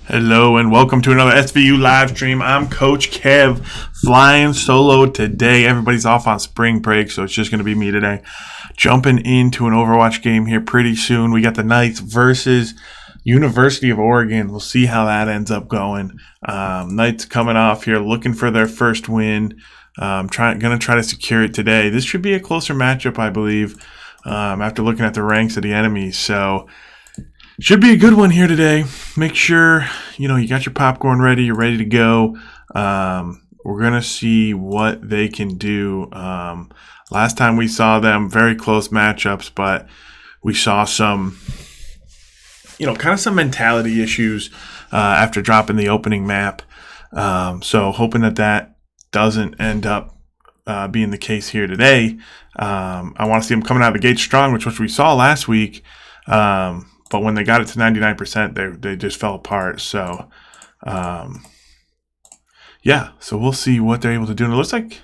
Hello and welcome to another SVU live stream. I'm Coach Kev, flying solo today. Everybody's off on spring break, so it's just going to be me today. Jumping into an Overwatch game here pretty soon. We got the Knights versus University of Oregon. We'll see how that ends up going. Knights coming off here, looking for their first win. Going to try to secure it today. This should be a closer matchup, I believe, after looking at the ranks of the enemies. So should be a good one here today. Make sure, you got your popcorn ready. You're ready to go. We're going to see what they can do. Last time we saw them, very close matchups, but we saw some, kind of some mentality issues after dropping the opening map. So hoping that doesn't end up being the case here today. I want to see them coming out of the gate strong, which we saw last week. But when they got it to 99%, they just fell apart. So, so we'll see what they're able to do. And it looks like,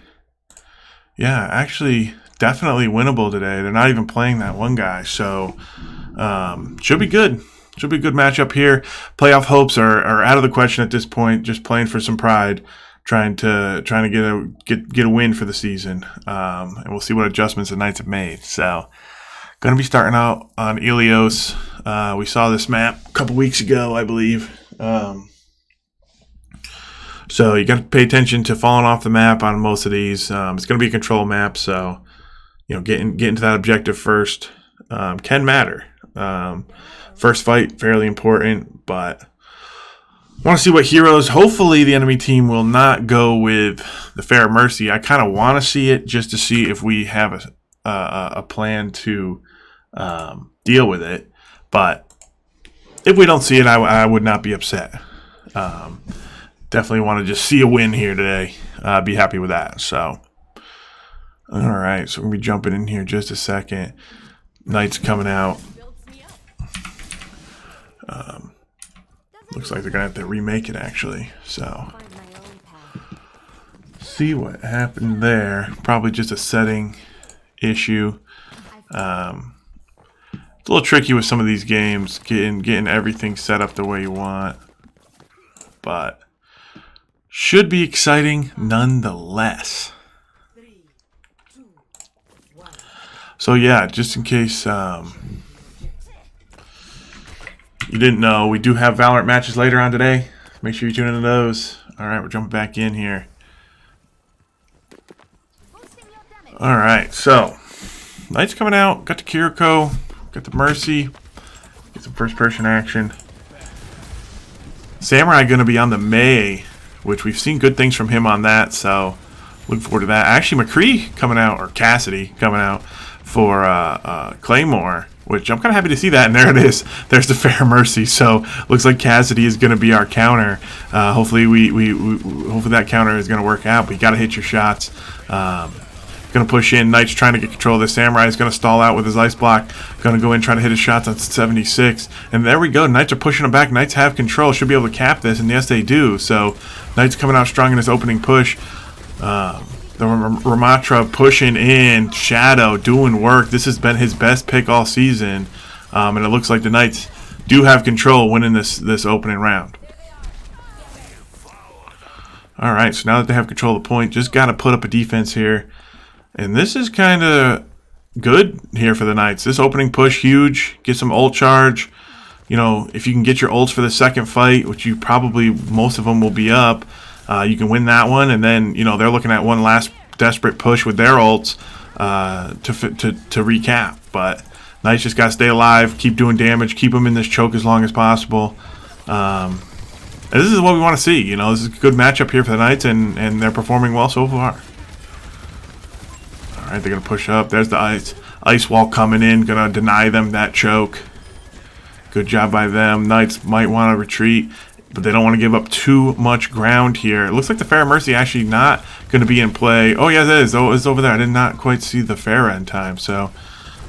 actually definitely winnable today. They're not even playing that one guy. So, should be good. Should be a good matchup here. Playoff hopes are out of the question at this point. Just playing for some pride, trying to get a win for the season. And we'll see what adjustments the Knights have made. So, going to be starting out on Ilios. We saw this map a couple weeks ago, I believe. So you got to pay attention to falling off the map on most of these. It's going to be a control map, so getting to that objective first can matter. First fight, fairly important, but I want to see what heroes. Hopefully the enemy team will not go with the Fair Mercy. I kind of want to see it just to see if we have a plan to deal with it. But if we don't see it, I would not be upset. Definitely want to just see a win here today. Be happy with that. So, all right. So we're going to be jumping in here just a second. Knights coming out. Looks like they're going to have to remake it, actually. So, see what happened there. Probably just a setting issue. It's a little tricky with some of these games, getting everything set up the way you want. But should be exciting nonetheless. So just in case you didn't know, we do have Valorant matches later on today. Make sure you tune into those. Alright, we're jumping back in here. Alright, so Knights coming out, got the Kiriko. Got the Mercy. Get some first-person action. Samurai going to be on the Mei, which we've seen good things from him on that, so looking forward to that. Actually, McCree coming out, or Cassidy coming out for Claymore, which I'm kind of happy to see that, and there it is. There's the Fair Mercy, so looks like Cassidy is going to be our counter. Hopefully, hopefully that counter is going to work out, but you got to hit your shots. Going to push in. Knights trying to get control of this. Samurai is going to stall out with his ice block. Going to go in, trying to hit his shots on 76. And there we go. Knights are pushing him back. Knights have control. Should be able to cap this. And yes, they do. So Knights coming out strong in his opening push. The Ramatra pushing in. Shadow doing work. This has been his best pick all season. And it looks like the Knights do have control winning this opening round. All right. So now that they have control of the point, just got to put up a defense here. And this is kind of good here for the Knights. This opening push, huge. Get some ult charge. If you can get your ults for the second fight, which you probably, most of them will be up, you can win that one. And then, they're looking at one last desperate push with their ults to recap. But Knights just got to stay alive, keep doing damage, keep them in this choke as long as possible. And this is what we want to see. This is a good matchup here for the Knights, and they're performing well so far. Alright, they're going to push up. There's the ice wall coming in. Going to deny them that choke. Good job by them. Knights might want to retreat, but they don't want to give up too much ground here. It looks like the Fair Mercy actually not going to be in play. Oh, yes, it is. Oh, it's over there. I did not quite see the Fair in time. So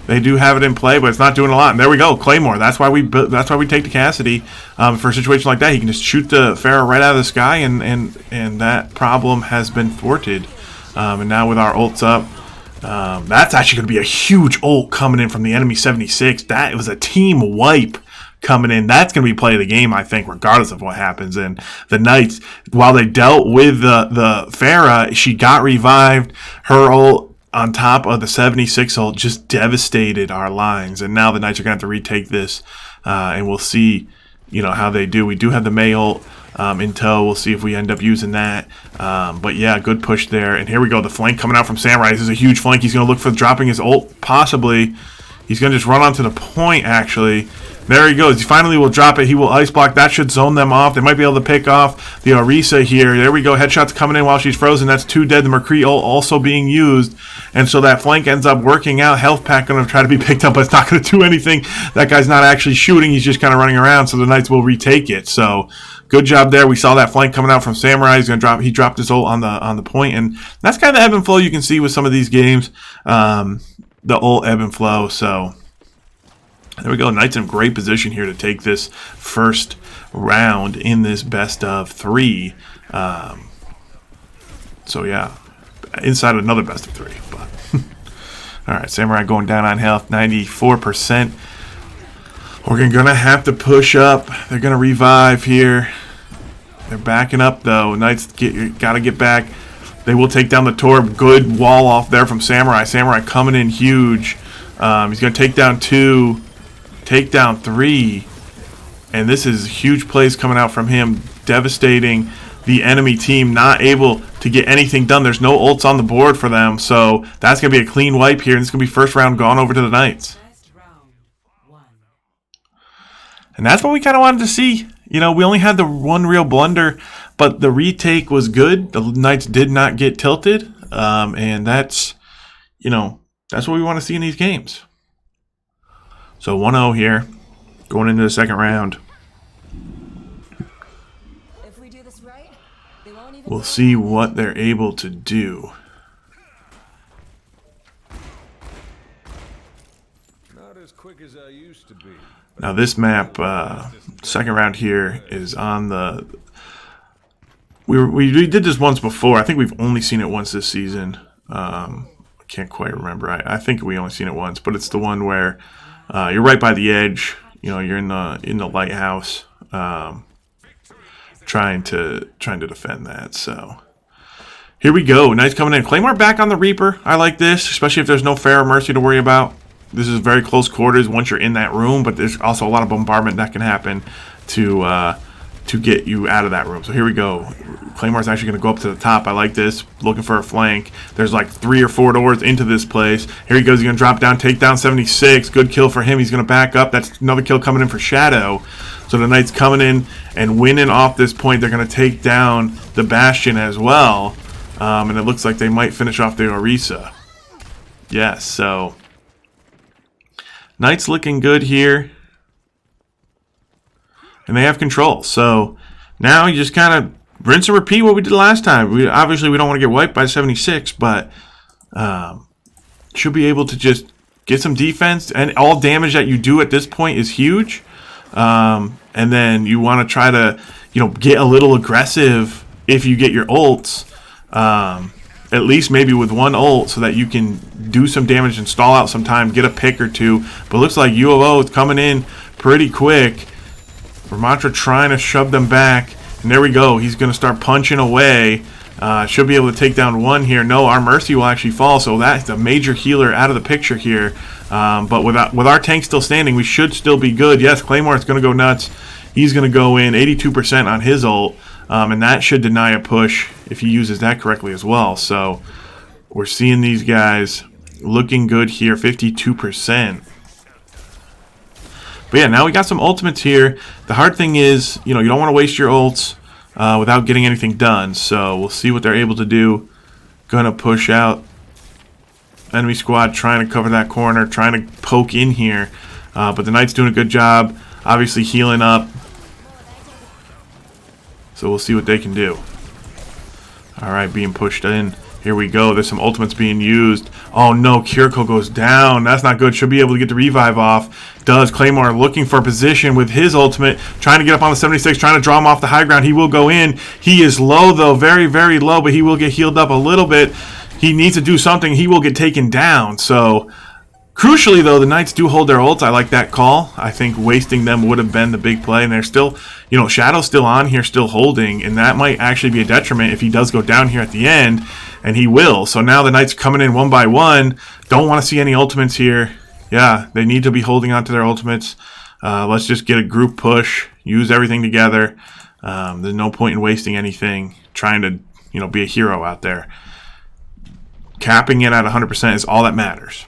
they do have it in play, but it's not doing a lot. And there we go. Claymore. That's why we take the Cassidy. For a situation like that, he can just shoot the Fair right out of the sky, and that problem has been thwarted. And now with our ults up, that's actually going to be a huge ult coming in from the enemy 76. That was a team wipe coming in. That's going to be play of the game, I think, regardless of what happens. And the Knights, while they dealt with the Pharah, she got revived. Her ult on top of the 76 ult just devastated our lines. And now the Knights are going to have to retake this, and we'll see, how they do. We do have the Mei ult in tow. We'll see if we end up using that. But yeah, good push there. And here we go. The flank coming out from Samurai. This is a huge flank. He's going to look for dropping his ult, possibly. He's going to just run onto the point, actually. There he goes. He finally will drop it. He will ice block. That should zone them off. They might be able to pick off the Orisa here. There we go. Headshots coming in while she's frozen. That's 2 dead. The McCree ult also being used. And so that flank ends up working out. Health pack going to try to be picked up, but it's not going to do anything. That guy's not actually shooting. He's just kind of running around, so the Knights will retake it. So good job there. We saw that flank coming out from Samurai. He's going to drop. He dropped his ult on the point, and that's kind of the ebb and flow you can see with some of these games. The ult ebb and flow. So there we go. Knights in great position here to take this first round in this best of 3. So yeah, inside another best of 3. But all right, Samurai going down on health, 94%. We're gonna have to push up. They're gonna revive here. They're backing up though. Knights gotta get back. They will take down the Torb. Good wall off there from Samurai. Samurai coming in huge. He's gonna take down 2. Take down 3, and this is huge plays coming out from him, devastating the enemy team, not able to get anything done. There's no ults on the board for them, so that's going to be a clean wipe here, and it's going to be first round gone over to the Knights. And that's what we kind of wanted to see. We only had the one real blunder, but the retake was good. The Knights did not get tilted, and that's what we want to see in these games. So 1-0 here, going into the second round. If we do this right, they won't even We'll see what they're able to do. Not as quick as I used to be. Now this map, second round here, is on the... We did this once before. I think we've only seen it once this season. I can't quite remember. I think we only seen it once, but it's the one where... you're right by the edge. You're in the lighthouse, trying to defend that. So here we go. Knights coming in. Claymore back on the Reaper. I like this, especially if there's no Pharah Mercy to worry about. This is very close quarters once you're in that room, but there's also a lot of bombardment that can happen to get you out of that room. So here we go. Claymore's actually going to go up to the top. I like this. Looking for a flank. There's like 3 or 4 doors into this place. Here he goes. He's going to drop down, take down 76. Good kill for him. He's going to back up. That's another kill coming in for Shadow. So the Knights coming in and winning off this point. They're going to take down the Bastion as well. And it looks like they might finish off the Orisa. Yes, so Knights looking good here. And they have control. So now you just kind of rinse and repeat what we did last time. Obviously, we don't want to get wiped by 76, but should be able to just get some defense. And all damage that you do at this point is huge. And then you want to try to, get a little aggressive if you get your ults. At least maybe with one ult so that you can do some damage and stall out some time, get a pick or 2. But it looks like U of O is coming in pretty quick. Ramantra trying to shove them back. And there we go. He's going to start punching away. Should be able to take down 1 here. No, our Mercy will actually fall. So that's a major healer out of the picture here. But with our tank still standing, we should still be good. Yes, Claymore is going to go nuts. He's going to go in 82% on his ult. And that should deny a push if he uses that correctly as well. So we're seeing these guys looking good here, 52%. But yeah, now we got some ultimates here. The hard thing is, you don't want to waste your ults without getting anything done. So we'll see what they're able to do. Gonna push out. Enemy squad trying to cover that corner, trying to poke in here. But the Knights doing a good job. Obviously healing up. So we'll see what they can do. Alright, being pushed in. Here we go. There's some ultimates being used. Oh no, Kiriko goes down. That's not good. Should be able to get the revive off. Does. Claymore looking for position with his ultimate. Trying to get up on the 76. Trying to draw him off the high ground. He will go in. He is low though. Very, very low. But he will get healed up a little bit. He needs to do something. He will get taken down. So Crucially, though, the Knights do hold their ults. I like that call. I think wasting them would have been the big play. And they're still, you know, Shadow's still on here, still holding. And that might actually be a detriment if he does go down here at the end. And he will. So now the Knights coming in one by one. Don't want to see any ultimates here. Yeah, they need to be holding on to their ultimates. Let's just get a group push. Use everything together. There's no point in wasting anything. Trying to, you know, be a hero out there. Capping it at 100% is all that matters.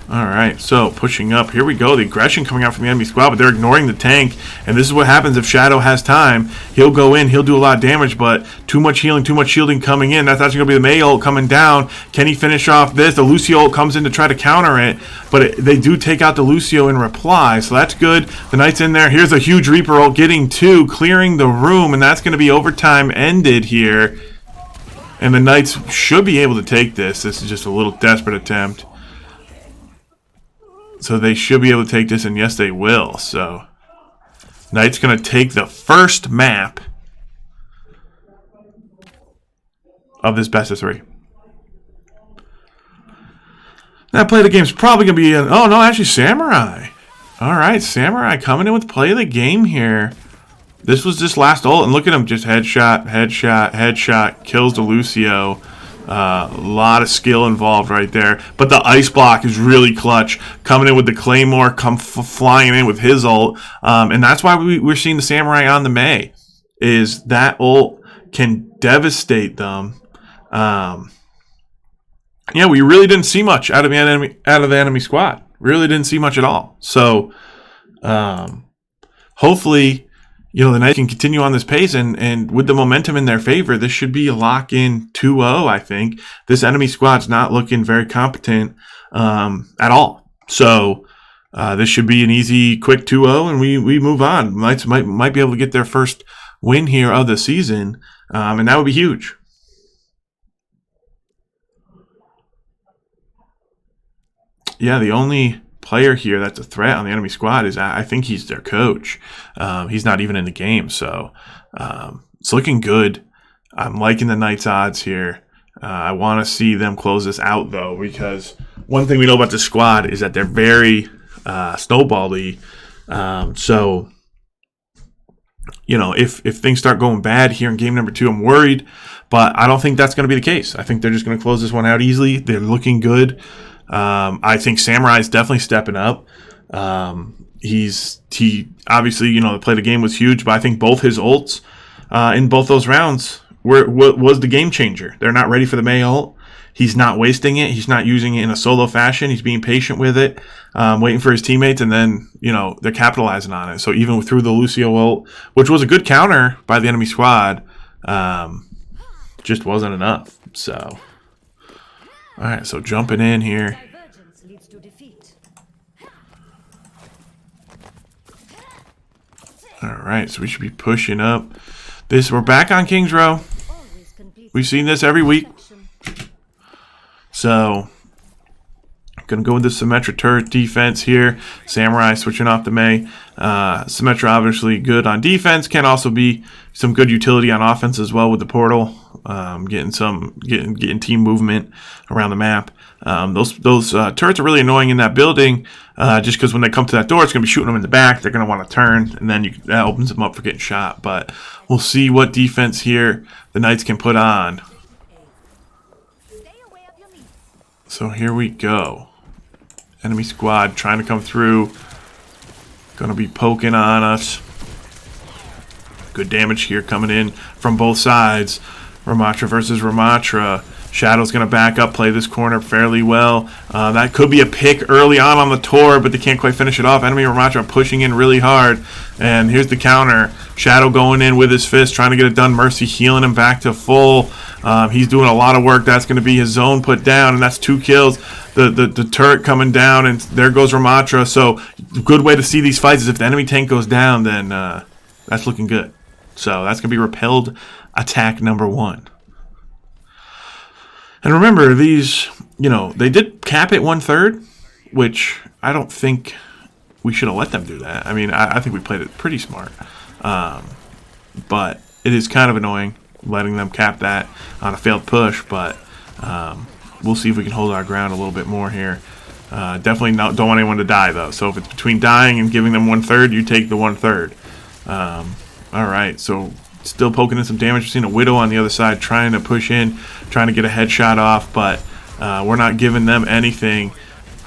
Alright, so pushing up. Here we go. The aggression coming out from the enemy squad, but they're ignoring the tank. And this is what happens if Shadow has time. He'll go in, he'll do a lot of damage, but too much healing, too much shielding coming in. That's actually going to be the Mei ult coming down. Can he finish off this? The Lucio ult comes in to try to counter it, but they do take out the Lucio in reply, so that's good. The Knight's in there. Here's a huge Reaper ult getting two, clearing the room, and that's going to be overtime ended here. And the Knights should be able to take this. This is just a little desperate attempt. So they should be able to take this, and yes, they will. So Knight's going to take the first map of this best of 3. That play of the game is probably going to be... oh, no, actually, Samurai. All right, Samurai coming in with play of the game here. This was just last ult, and look at him. Just headshot, headshot, headshot. Kills the Lucio. A lot of skill involved right there, but the ice block is really clutch. Coming in with the Claymore, flying in with his ult, and that's why we're seeing the Samurai on the Mei. Is that ult can devastate them. Yeah, we really didn't see much out of the enemy squad. Really didn't see much at all. So, hopefully, you know, the Knights can continue on this pace, and with the momentum in their favor, this should be a lock-in 2-0, I think. This enemy squad's not looking very competent at all. So this should be an easy, quick 2-0, and we move on. Knights might be able to get their first win here of the season, and that would be huge. Yeah, the only player here that's a threat on the enemy squad is, I think he's their coach. He's not even in the game, so it's looking good. I'm liking the Knights odds here. I want to see them close this out, though, because one thing we know about this squad is that they're very snowball-y. So, you know, if things start going bad here in game number 2, I'm worried, but I don't think that's going to be the case. I think they're just going to close this one out easily. They're looking good. I think Samurai is definitely stepping up. He obviously, you know, the play of the game was huge, but I think both his ults in both those rounds was the game changer. They're not ready for the Mei ult. He's not wasting it. He's not using it in a solo fashion. He's being patient with it, waiting for his teammates, and then, you know, they're capitalizing on it. So even through the Lucio ult, which was a good counter by the enemy squad, just wasn't enough. So. All right, so jumping in here. All right, so we should be pushing up. We're back on Kings Row. We've seen this every week. So, gonna go with the Symmetra turret defense here. Samurai switching off the Mei. Symmetra obviously good on defense. Can also be some good utility on offense as well with the portal. Getting team movement around the map. Those turrets are really annoying in that building, just because when they come to that door, it's going to be shooting them in the back. They're going to want to turn, and then that opens them up for getting shot. But we'll see what defense here the Knights can put on. So here we go. Enemy squad trying to come through. Going to be poking on us. Good damage here coming in from both sides. Ramatra versus Ramatra. Shadow's going to back up, play this corner fairly well. That could be a pick early on the tour, but they can't quite finish it off. Enemy Ramatra pushing in really hard. And here's the counter. Shadow going in with his fist, trying to get it done. Mercy healing him back to full. He's doing a lot of work. That's going to be his zone put down, and that's 2 kills. The turret coming down, and there goes Ramatra. So good way to see these fights is if the enemy tank goes down, then that's looking good. So that's going to be repelled attack number 1. And remember, these, you know, they did cap it 1/3, which I don't think we should have let them do that. I mean, I think we played it pretty smart. But it is kind of annoying letting them cap that on a failed push. But We'll see if we can hold our ground a little bit more here. Definitely don't want anyone to die, though. So if it's between dying and giving them 1/3, you take the 1/3. All right, so still poking in some damage. We've seen a Widow on the other side trying to push in, trying to get a headshot off, but we're not giving them anything.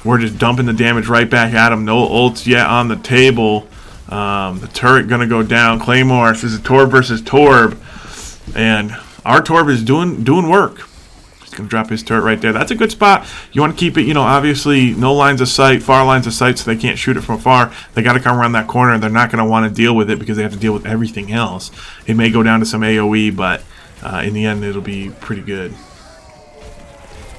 We're just dumping the damage right back at them. No ults yet on the table. The turret going to go down. Claymore, this is a Torb versus Torb. And our Torb is doing work. Going to drop his turret right there. That's a good spot. You want to keep it, obviously no lines of sight, far lines of sight, so they can't shoot it from far. They got to come around that corner, and they're not going to want to deal with it because they have to deal with everything else. It may go down to some AoE, but in the end, it'll be pretty good.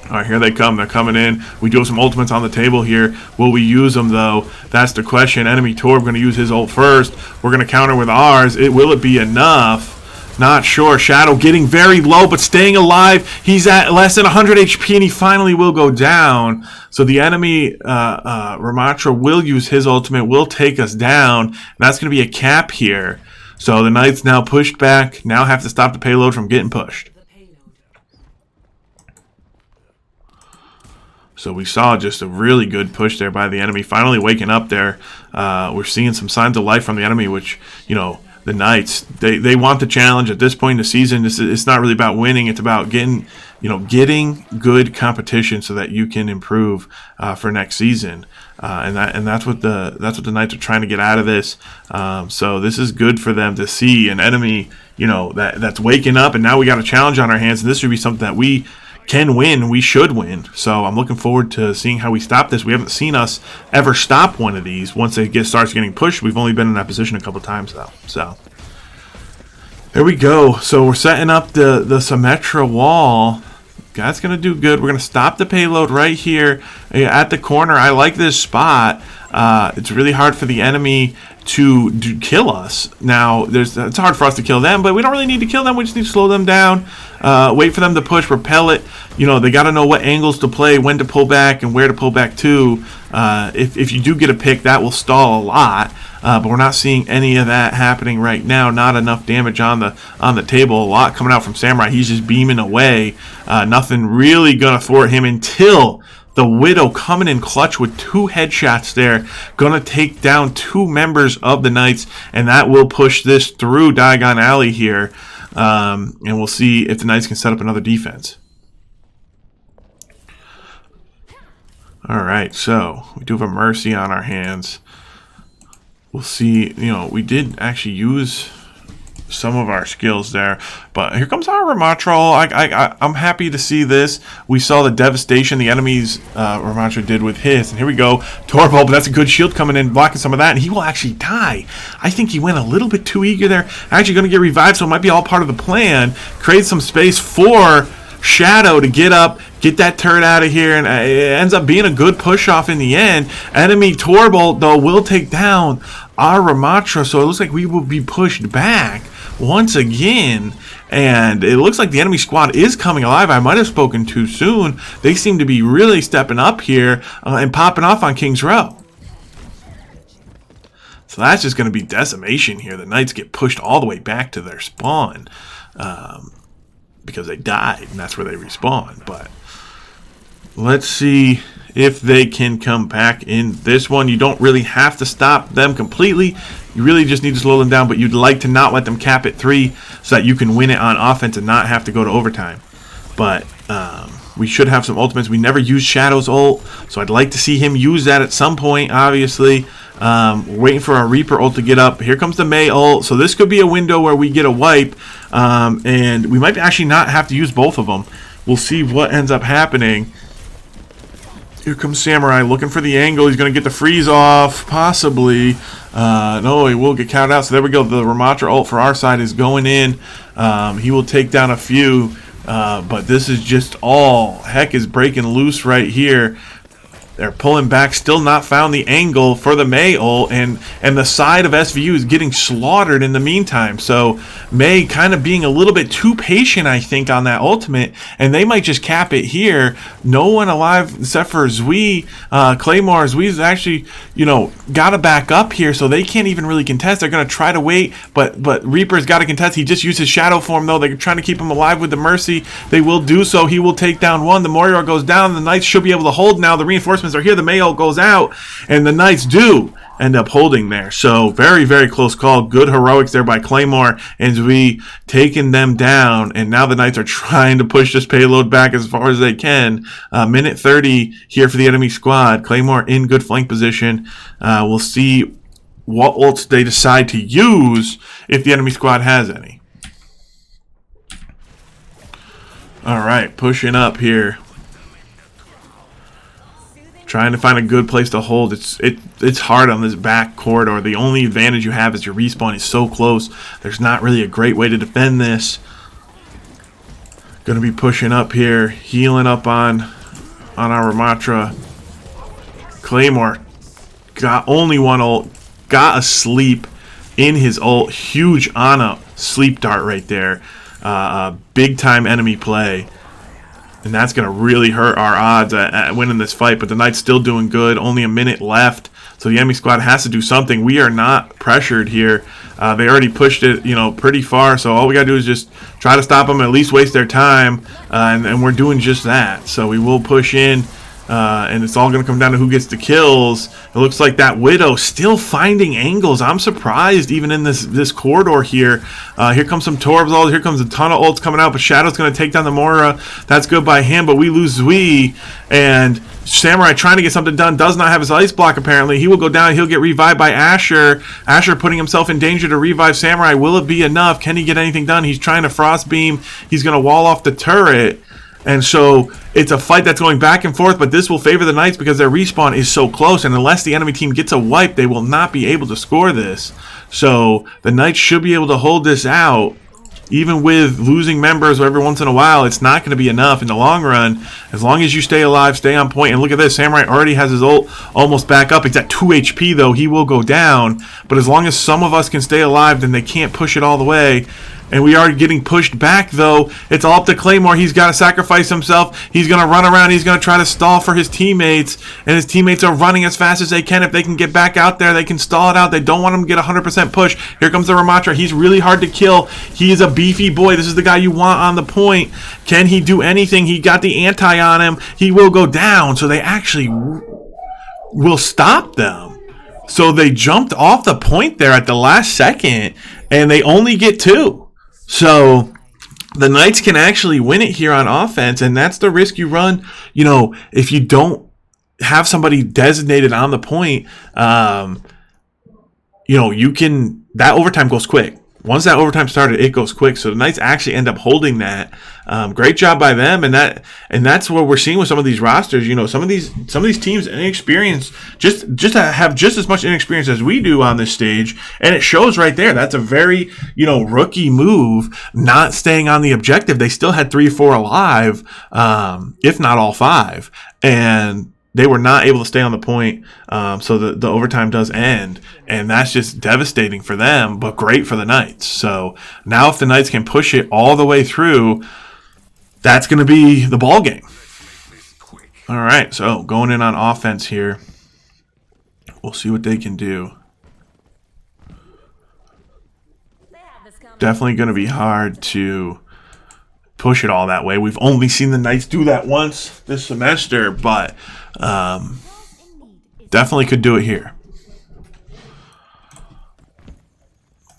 All right, here they come. They're coming in. We do have some ultimates on the table here. Will we use them, though? That's the question. Enemy Torb going to use his ult first. We're going to counter with ours. Will it be enough? Not sure. Shadow getting very low, but staying alive. He's at less than 100 HP, and he finally will go down. So the enemy, Ramatra, will use his ultimate, will take us down. That's going to be a cap here. So the Knights now pushed back, now have to stop the payload from getting pushed. So we saw just a really good push there by the enemy, finally waking up there. We're seeing some signs of life from the enemy, which, the Knights, they want the challenge at this point in the season. It's not really about winning. It's about getting good competition so that you can improve for next season. And that's what the Knights are trying to get out of this. So this is good for them to see an enemy, that's waking up, and now we got a challenge on our hands. And this would be something that we can win, we should win. So I'm looking forward to seeing how we stop this. We haven't seen us ever stop one of these once they starts getting pushed. We've only been in that position a couple times though. So there we go. So we're setting up the Symmetra wall. That's gonna do good. We're gonna stop the payload right here at the corner. I like this spot. It's really hard for the enemy to kill us. Now, it's hard for us to kill them, but we don't really need to kill them. We just need to slow them down, wait for them to push, repel it. They got to know what angles to play, when to pull back, and where to pull back to. If you do get a pick, that will stall a lot, but we're not seeing any of that happening right now. Not enough damage on the table. A lot coming out from Samurai. He's just beaming away. Nothing really going to thwart him until the Widow coming in clutch with 2 headshots there. Going to take down 2 members of the Knights, and that will push this through Diagon Alley here. And we'll see if the Knights can set up another defense. All right, so we do have a Mercy on our hands. We'll see, we did actually use some of our skills there, but here comes our Ramatra. I'm happy to see this. We saw the devastation the enemy's Ramatra did with his, and here we go. Torb, but that's a good shield coming in, blocking some of that, and he will actually die. I think he went a little bit too eager there. Actually going to get revived, so it might be all part of the plan. Create some space for Shadow to get up, get that turret out of here, and it ends up being a good push off in the end. Enemy Torb, though, will take down our Ramatra, so it looks like we will be pushed back once again, and it looks like the enemy squad is coming alive. I might have spoken too soon. They seem to be really stepping up here and popping off on King's Row. So that's just going to be decimation here. The Knights get pushed all the way back to their spawn because they died, and that's where they respawn. But let's see if they can come back in this one. You don't really have to stop them completely. You really just need to slow them down, but you'd like to not let them cap at 3 so that you can win it on offense and not have to go to overtime. But we should have some ultimates. We never used Shadow's ult, so I'd like to see him use that at some point, obviously. We're waiting for our Reaper ult to get up. Here comes the Mei ult, so this could be a window where we get a wipe, and we might actually not have to use both of them. We'll see what ends up happening. Here comes Samurai looking for the angle. He's going to get the freeze off, possibly. No, he will get counted out. So there we go. The Ramatra ult for our side is going in. He will take down a few, but this is just all heck is breaking loose right here. They're pulling back, still not found the angle for the Mei ult, and the side of SVU is getting slaughtered in the meantime. So Mei kind of being a little bit too patient, I think, on that ultimate, and they might just cap it here. No one alive except for Zui, Claymore. Zui's actually, got to back up here, so they can't even really contest. They're going to try to wait, but Reaper's got to contest. He just used his shadow form, though. They're trying to keep him alive with the Mercy. They will do so. He will take down one. The Moira goes down. The Knights should be able to hold now. The reinforcements are here. The Mayo goes out, and the Knights do end up holding there. So very, very close call. Good heroics there by Claymore and Zui taking them down, and now the Knights are trying to push this payload back as far as they can. Minute 30 here for the enemy squad. Claymore in good flank position. We'll see what ults they decide to use if the enemy squad has any. All right, pushing up here. Trying to find a good place to hold. It's hard on this back corridor. The only advantage you have is your respawn is so close. There's not really a great way to defend this. Gonna be pushing up here, healing up on our Ramatra. Claymore got only one ult, got a sleep in his ult. Huge Ana sleep dart right there. Big time enemy play. And that's going to really hurt our odds at winning this fight. But the Knights still doing good. Only a minute left. So the enemy squad has to do something. We are not pressured here. They already pushed it, pretty far. So all we got to do is just try to stop them, at least waste their time. And we're doing just that. So we will push in. And it's all going to come down to who gets the kills. It looks like that Widow still finding angles. I'm surprised even in this corridor here. Here comes some Torbs. Here comes a ton of ults coming out, but Shadow's going to take down the Moira. That's good by him, but we lose Zui. And Samurai trying to get something done. Does not have his ice block apparently. He will go down. He'll get revived by Asher. Asher putting himself in danger to revive Samurai. Will it be enough? Can he get anything done? He's trying to frost beam. He's going to wall off the turret. And so it's a fight that's going back and forth, but this will favor the Knights because their respawn is so close, and unless the enemy team gets a wipe, they will not be able to score this. So the Knights should be able to hold this out. Even with losing members every once in a while, it's not going to be enough in the long run. As long as you stay alive, stay on point. And look at this. Samurai already has his ult almost back up. He's at 2 HP, though. He will go down. But as long as some of us can stay alive, then they can't push it all the way. And we are getting pushed back, though. It's all up to Claymore. He's got to sacrifice himself. He's going to run around. He's going to try to stall for his teammates. And his teammates are running as fast as they can. If they can get back out there, they can stall it out. They don't want him to get 100% push. Here comes the Ramatra. He's really hard to kill. He is a beefy boy. This is the guy you want on the point. Can he do anything? He got the anti on him. He will go down. So they actually will stop them. So they jumped off the point there at the last second. And they only get 2. So the Knights can actually win it here on offense, and that's the risk you run. If you don't have somebody designated on the point, you can, that overtime goes quick. Once that overtime started, it goes quick. So the Knights actually end up holding that. Great job by them, and that's what we're seeing with some of these rosters. Some of these teams inexperienced, just have just as much inexperience as we do on this stage, and it shows right there. That's a very rookie move, not staying on the objective. They still had 3-4 alive, if not all 5, and they were not able to stay on the point, so the overtime does end, and that's just devastating for them, but great for the Knights. So now if the Knights can push it all the way through, that's going to be the ball game. All right, so going in on offense here, we'll see what they can do. Definitely going to be hard to push it all that way. We've only seen the Knights do that once this semester, but definitely could do it here.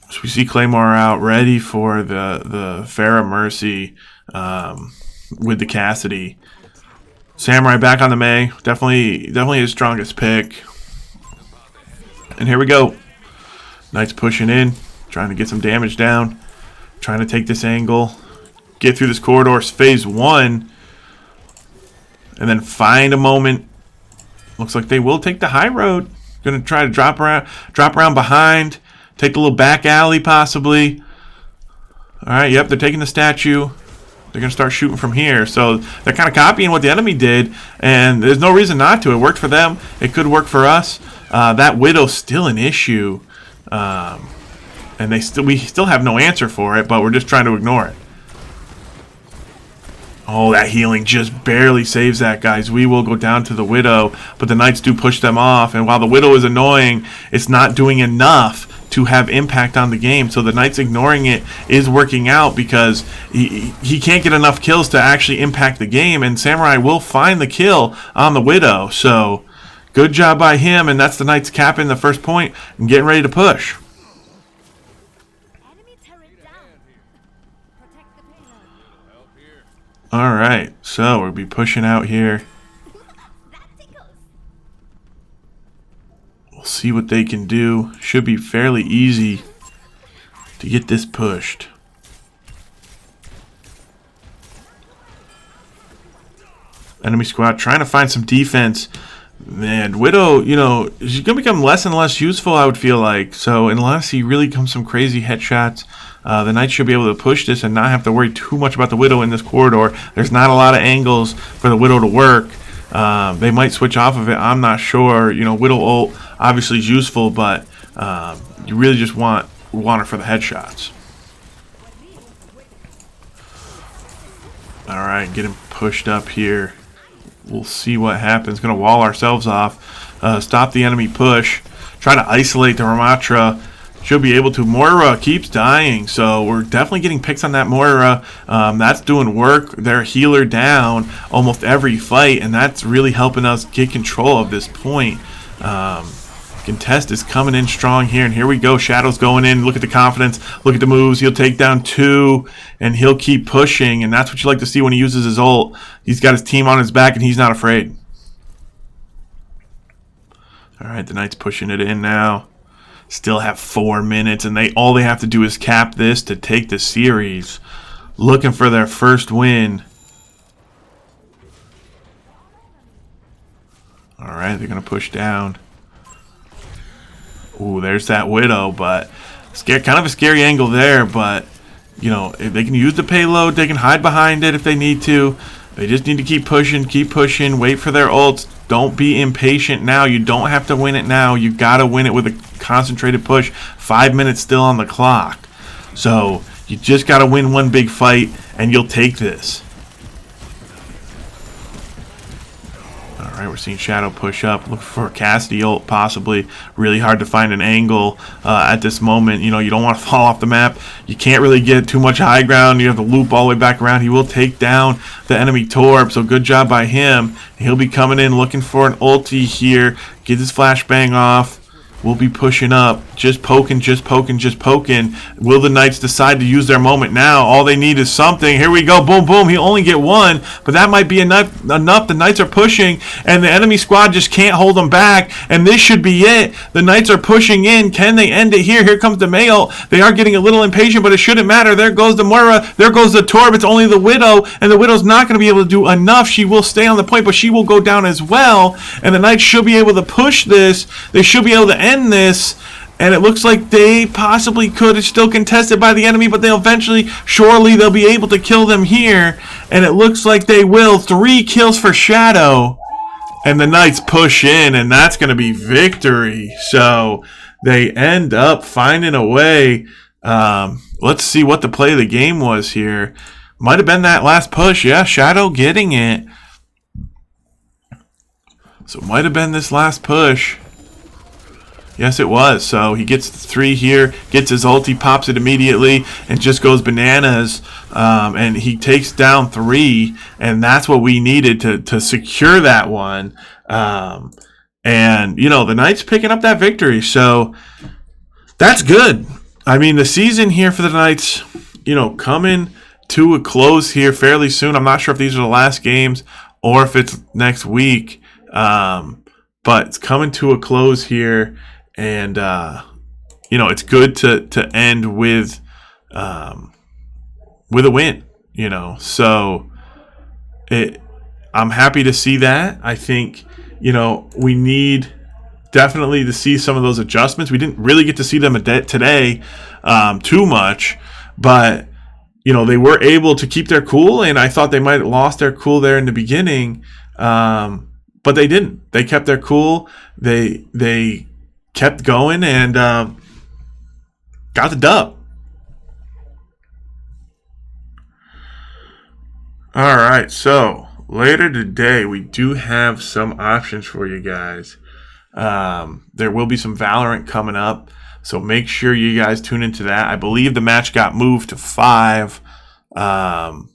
So we see Claymore out, ready for the Pharah Mercy with the Cassidy. Samurai back on the Mei. Definitely his strongest pick. And here we go. Knights pushing in, trying to get some damage down, trying to take this angle, get through this corridor, phase 1, and then find a moment. Looks like they will take the high road. Going to try to drop around behind, take a little back alley possibly. All right, yep, they're taking the statue. They're going to start shooting from here. So they're kind of copying what the enemy did, and there's no reason not to. It worked for them. It could work for us. That Widow's still an issue, and we still have no answer for it, but we're just trying to ignore it. Oh, that healing just barely saves that, guys. We will go down to the Widow, but the Knights do push them off, and while the Widow is annoying, it's not doing enough to have impact on the game. So the Knights ignoring it is working out because he can't get enough kills to actually impact the game, and Samurai will find the kill on the Widow. So good job by him, and that's the Knights capping the first point and getting ready to push. All right, so we'll be pushing out here. We'll see what they can do. Should be fairly easy to get this pushed. Enemy squad trying to find some defense. Man, Widow, you know, she's going to become less and less useful, I would feel like. So unless he really comes some crazy headshots, the Knights should be able to push this and not have to worry too much about the Widow in this corridor. There's not a lot of angles for the Widow to work. They might switch off of it. I'm not sure. You know, Widow ult obviously is useful, but you really just want her for the headshots. All right, get him pushed up here. We'll see what happens. Going to wall ourselves off. Stop the enemy push. Try to isolate the Ramatra. Should be able to. Moira keeps dying, so we're definitely getting picks on that Moira. That's doing work. They're healer down almost every fight, and that's really helping us get control of this point. Contest is coming in strong here, and here we go. Shadow's going in. Look at the confidence. Look at the moves. He'll take down 2, and he'll keep pushing, and that's what you like to see when he uses his ult. He's got his team on his back, and he's not afraid. All right, the Knights pushing it in now. Still have 4 minutes, and all they have to do is cap this to take the series. Looking for their first win. All right, they're going to push down. Ooh, there's that Widow, but kind of a scary angle there, but, you know, if they can use the payload, they can hide behind it if they need to. They just need to keep pushing, wait for their ults. Don't be impatient now. You don't have to win it now. You got to win it with a concentrated push. 5 minutes still on the clock. So you just got to win one big fight, and you'll take this. All right, we're seeing Shadow push up. Look for Cassidy ult, possibly. Really hard to find an angle at this moment. You know, you don't want to fall off the map. You can't really get too much high ground. You have to loop all the way back around. He will take down the enemy Torb, so good job by him. He'll be coming in looking for an ulti here. Get his flashbang off. We'll be pushing up. Just poking. Will the Knights decide to use their moment now? All they need is something. Here we go. Boom, boom. He only get 1, but that might be enough. The Knights are pushing, and the enemy squad just can't hold them back, and this should be it. The Knights are pushing in. Can they end it here? Here comes the Mail. They are getting a little impatient, but it shouldn't matter. There goes the Moira. There goes the Torb. It's only the Widow, and the Widow's not going to be able to do enough. She will stay on the point, but she will go down as well, and the Knights should be able to push this. They should be able to end this, and it looks like they possibly could. It's still contested by the enemy, but surely they'll be able to kill them here, and it looks like they will. 3 kills for Shadow, and the Knights push in, and that's going to be victory. So they end up finding a way. Let's see what the play of the game was here. Might have been that last push. Yeah, Shadow getting it. So it might have been this last push. Yes, it was. So he gets 3 here, gets his ulti, pops it immediately, and just goes bananas. And he takes down 3, and that's what we needed to secure that one. And, you know, the Knights picking up that victory. So that's good. I mean, the season here for the Knights, you know, coming to a close here fairly soon. I'm not sure if these are the last games or if it's next week. But it's coming to a close here. And, you know, it's good to end with a win, you know. So I'm happy to see that. I think, you know, we need definitely to see some of those adjustments. We didn't really get to see them today too much. But, they were able to keep their cool, and I thought they might have lost their cool there in the beginning, but they didn't. They kept their cool. They kept going and got the dub. All right, so later today we do have some options for you guys. There will be some Valorant coming up, so make sure you guys tune into that. I believe the match got moved to 5. Not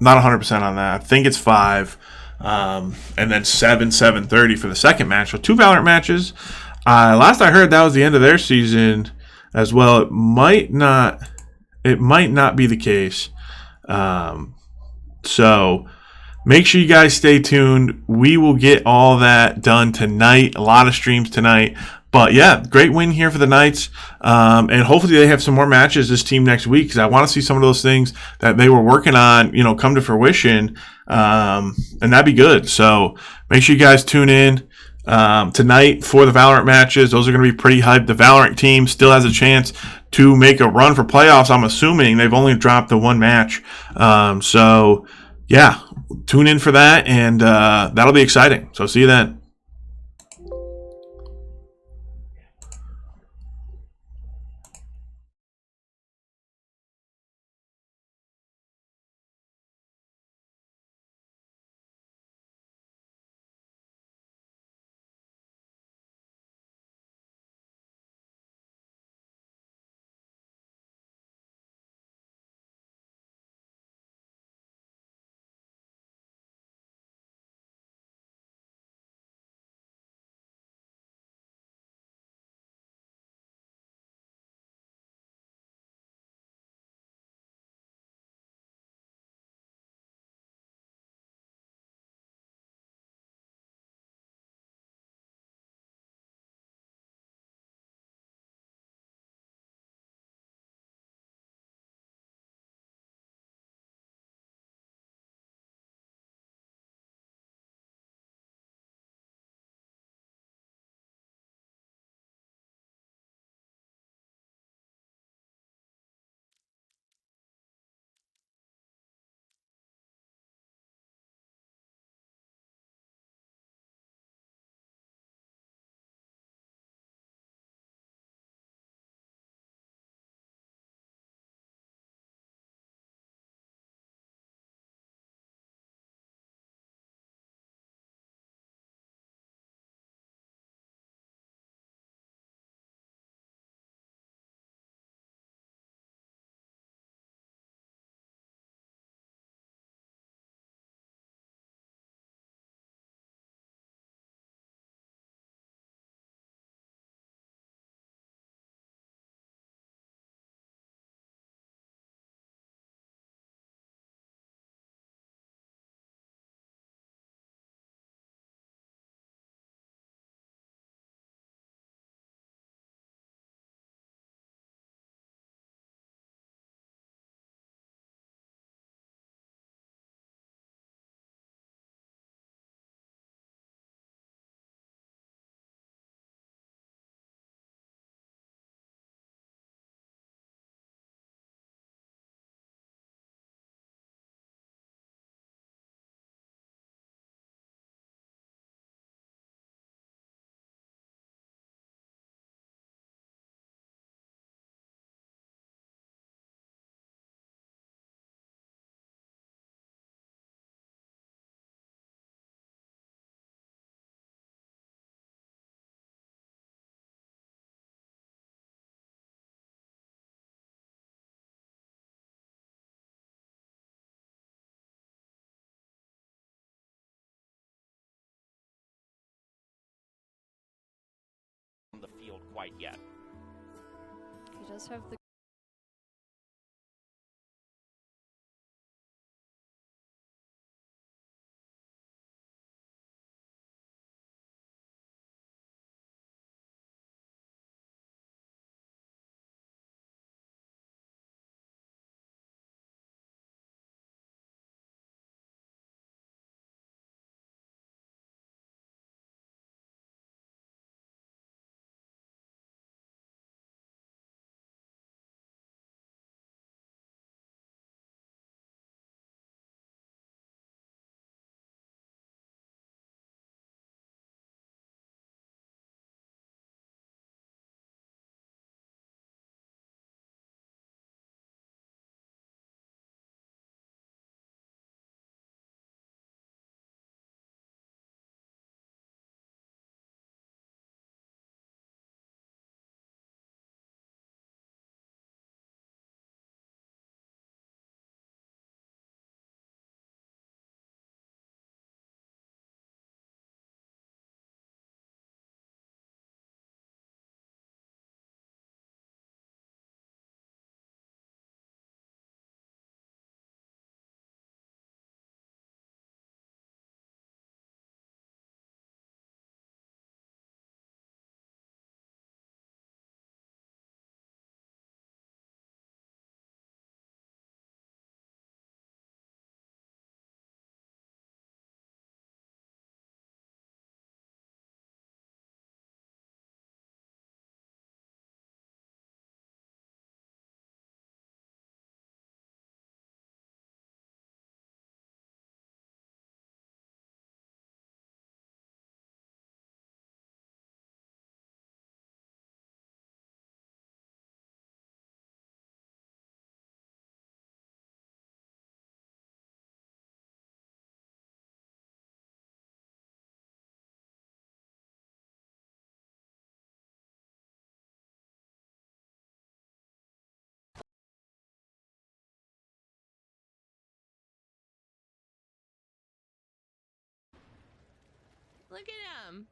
100% on that. I think it's 5. And then 7:30 for the second match. So 2 Valorant matches. Last I heard, that was the end of their season as well. It might not be the case. So make sure you guys stay tuned. We will get all that done tonight. A lot of streams tonight. But yeah, great win here for the Knights. And hopefully they have some more matches, this team, next week, because I want to see some of those things that they were working on, come to fruition. And that'd be good. So make sure you guys tune in tonight for the Valorant matches. Those are going to be pretty hyped. The Valorant team still has a chance to make a run for playoffs. I'm assuming they've only dropped the 1 match. So yeah, tune in for that, and that'll be exciting. So see you then. The field quite yet. He does have the Look at them.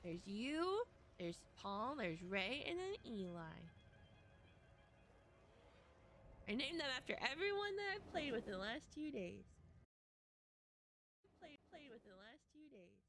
There's you, there's Paul, there's Ray, and then Eli. I named them after everyone that I've played with in the last 2 days. Played with in the last 2 days.